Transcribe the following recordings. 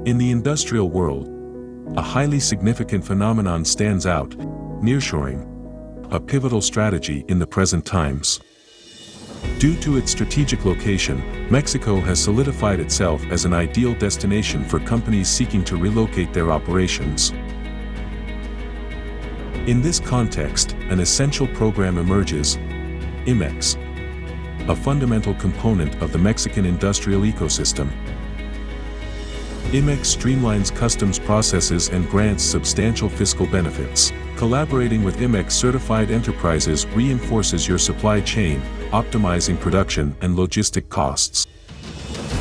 In the industrial world, a highly significant phenomenon stands out: nearshoring, a pivotal strategy in the present times. Due to its strategic location, Mexico has solidified itself as an ideal destination for companies seeking to relocate their operations. In this context, an essential program emerges: IMMEX, a fundamental component of the Mexican industrial ecosystem. IMMEX streamlines customs processes and grants substantial fiscal benefits. Collaborating with IMMEX-certified enterprises reinforces your supply chain, optimizing production and logistic costs.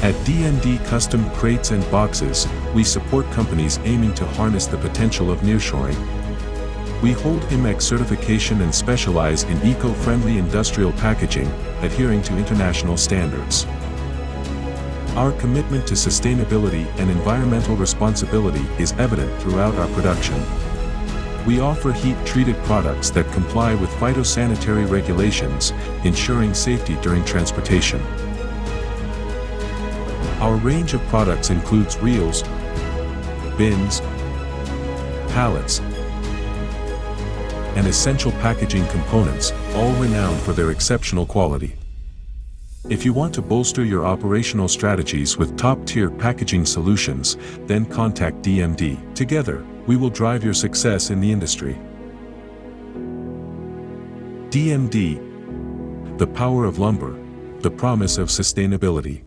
At DMD Custom Crates and Boxes, we support companies aiming to harness the potential of nearshoring. We hold IMMEX certification and specialize in eco-friendly industrial packaging, adhering to international standards. Our commitment to sustainability and environmental responsibility is evident throughout our production. We offer heat-treated products that comply with phytosanitary regulations, ensuring safety during transportation. Our range of products includes reels, bins, pallets, and essential packaging components, all renowned for their exceptional quality. If you want to bolster your operational strategies with top-tier packaging solutions, then contact DMD. Together, we will drive your success in the industry. DMD, the power of lumber, the promise of sustainability.